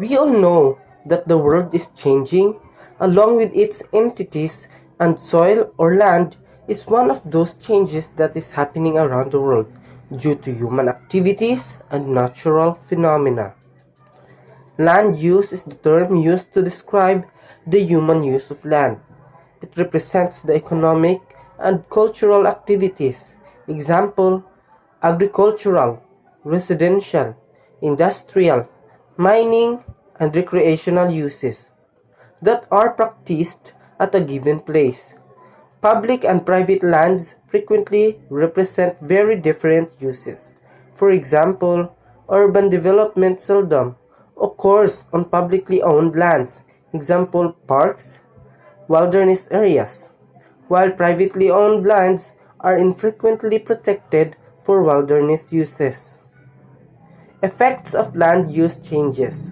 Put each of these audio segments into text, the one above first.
We all know that the world is changing along with its entities, and soil or land is one of those changes that is happening around the world due to human activities and natural phenomena. Land use is the term used to describe the human use of land. It represents the economic and cultural activities. Example, agricultural, residential, industrial, mining, and recreational uses that are practiced at a given place. Public and private lands frequently represent very different uses. For example, urban development seldom occurs on publicly owned lands, example parks, wilderness areas, while privately owned lands are infrequently protected for wilderness uses. Effects of land use changes.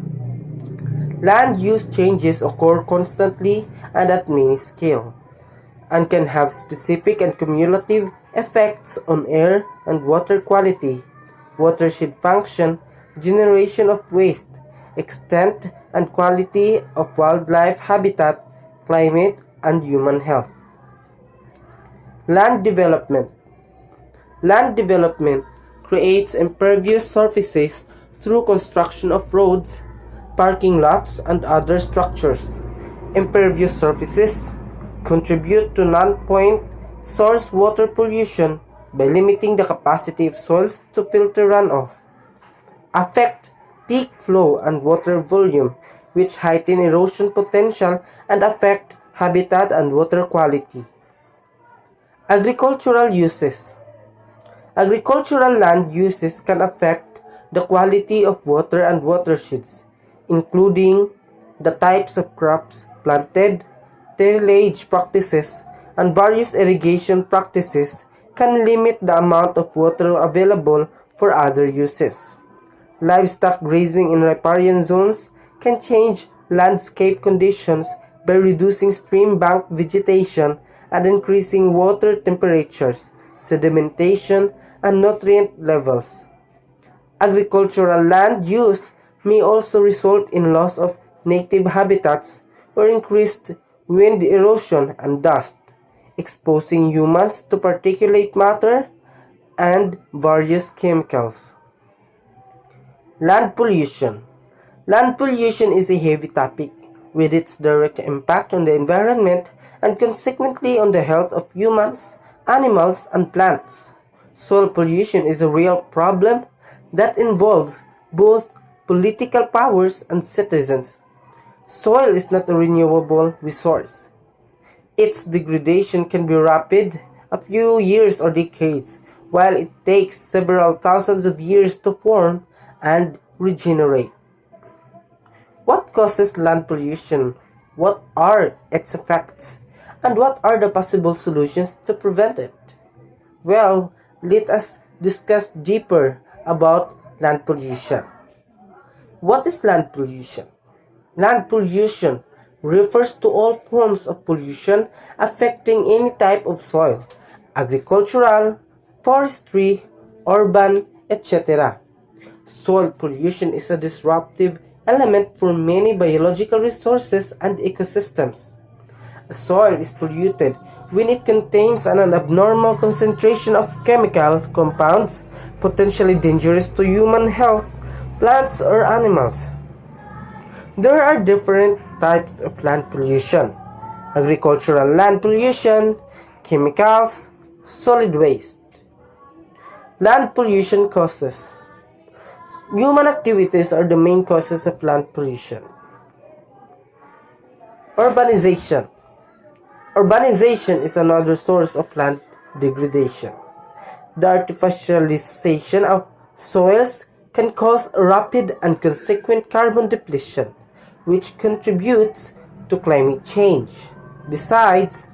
Land use changes occur constantly and at many scales, and can have specific and cumulative effects on air and water quality, watershed function, generation of waste, extent and quality of wildlife habitat, climate, and human health. Land development. Land development creates impervious surfaces through construction of roads, parking lots, and other structures. Impervious surfaces contribute to non-point source water pollution by limiting the capacity of soils to filter runoff. Affect peak flow and water volume, which heighten erosion potential and affect habitat and water quality. Agricultural uses. Agricultural land uses can affect the quality of water and watersheds, including the types of crops planted, tillage practices, and various irrigation practices can limit the amount of water available for other uses. Livestock grazing in riparian zones can change landscape conditions by reducing stream bank vegetation and increasing water temperatures, sedimentation, and nutrient levels. Agricultural land use may also result in loss of native habitats or increased wind erosion and dust, exposing humans to particulate matter and various chemicals. Land pollution. Land pollution is a heavy topic with its direct impact on the environment and consequently on the health of humans, animals, and plants. Soil pollution is a real problem that involves both political powers and citizens. Soil is not a renewable resource. Its degradation can be rapid, a few years or decades, while it takes several thousands of years to form and regenerate. What causes land pollution? What are its effects? And what are the possible solutions to prevent it? Well, let us discuss deeper about land pollution. What is land pollution? Land pollution refers to all forms of pollution affecting any type of soil, agricultural, forestry, urban, etc. Soil pollution is a disruptive element for many biological resources and ecosystems. A soil is polluted when it contains an abnormal concentration of chemical compounds potentially dangerous to human health, plants, or animals. There are different types of land pollution: agricultural land pollution, chemicals, solid waste. Land pollution causes. Human activities are the main causes of land pollution. Urbanization. Urbanization is another source of land degradation. The artificialization of soils can cause rapid and consequent carbon depletion, which contributes to climate change. Besides,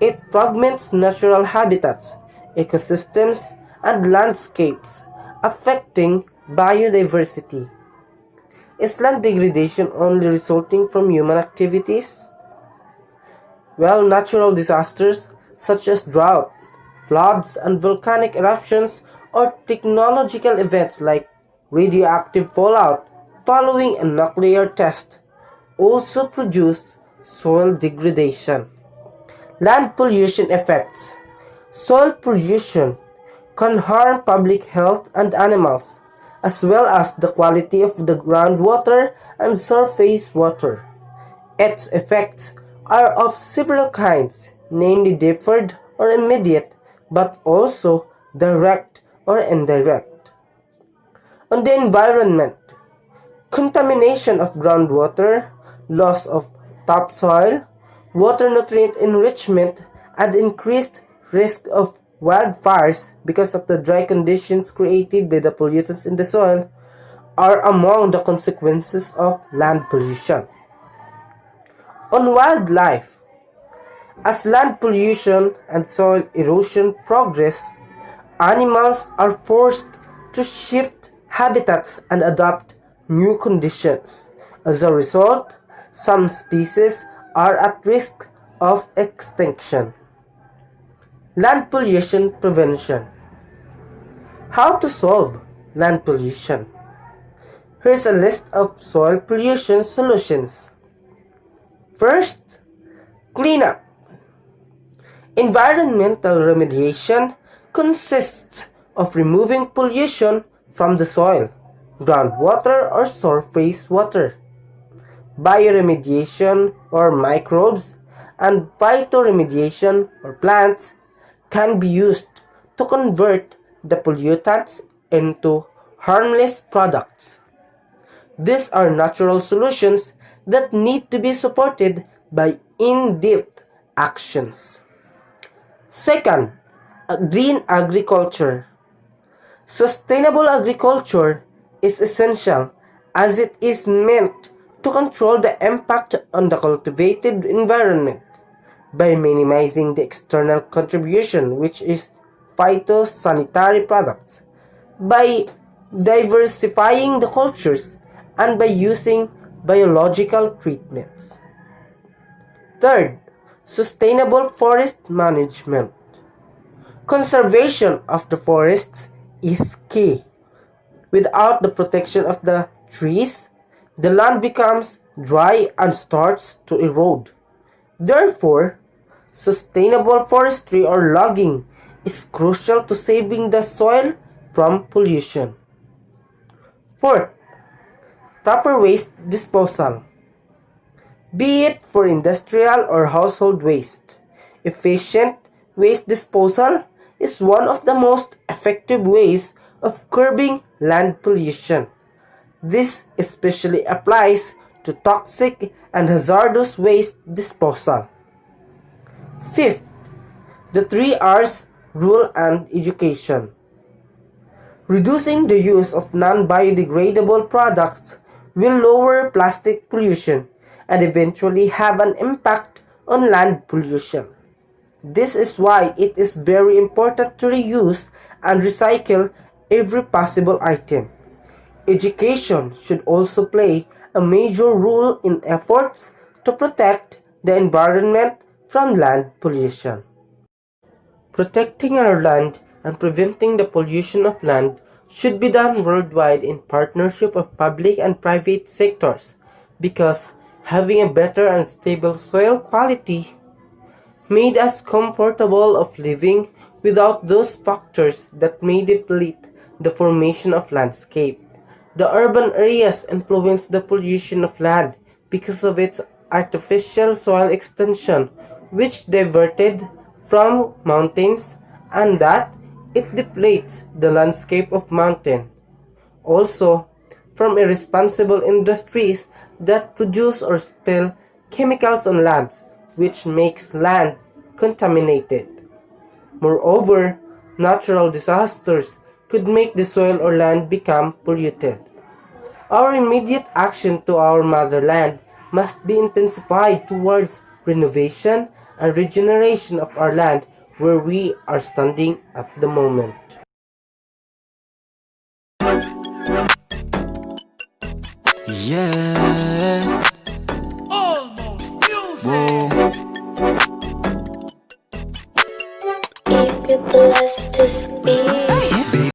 it fragments natural habitats, ecosystems, and landscapes, affecting biodiversity. Is land degradation only resulting from human activities? Well, natural disasters such as drought, floods, and volcanic eruptions, or technological events like radioactive fallout following a nuclear test also produced soil degradation. Land pollution effects. Soil pollution can harm public health and animals, as well as the quality of the groundwater and surface water. Its effects are of several kinds, namely deferred or immediate, but also direct or indirect. On the environment, contamination of groundwater, loss of topsoil, water nutrient enrichment, and increased risk of wildfires because of the dry conditions created by the pollutants in the soil are among the consequences of land pollution. On wildlife, as land pollution and soil erosion progress, animals are forced to shift habitats and adapt new conditions. As a result, some species are at risk of extinction. Land pollution prevention. How to solve land pollution? Here's a list of soil pollution solutions. First, cleanup. Environmental remediation consists of removing pollution from the soil, groundwater, or surface water. Bioremediation or microbes and phytoremediation or plants can be used to convert the pollutants into harmless products. These are natural solutions that need to be supported by in-depth actions. Second, green agriculture. Sustainable agriculture is essential as it is meant to control the impact on the cultivated environment by minimizing the external contribution, which is phytosanitary products, by diversifying the cultures, and by using biological treatments. Third, sustainable forest management. Conservation of the forests is key. Without the protection of the trees, the land becomes dry and starts to erode. Therefore, sustainable forestry or logging is crucial to saving the soil from pollution. Fourth, proper waste disposal. Be it for industrial or household waste, efficient waste disposal is one of the most effective ways of curbing land pollution. This especially applies to toxic and hazardous waste disposal. Fifth, the 3 R's rule and education. Reducing the use of non-biodegradable products will lower plastic pollution and eventually have an impact on land pollution. This is why it is very important to reuse and recycle every possible item. Education should also play a major role in efforts to protect the environment from land pollution. Protecting our land and preventing the pollution of land should be done worldwide in partnership of public and private sectors because having a better and stable soil quality made us comfortable of living without those factors that may deplete the formation of landscape. The urban areas influence the pollution of land because of its artificial soil extension which diverted from mountains and that it depletes the landscape of mountain. Also, from irresponsible industries that produce or spill chemicals on lands which makes land contaminated. Moreover, natural disasters could make the soil or land become polluted. Our immediate action to our motherland must be intensified towards renovation and regeneration of our land where we are standing at the moment. Yeah. Whoa. If you bless this beat.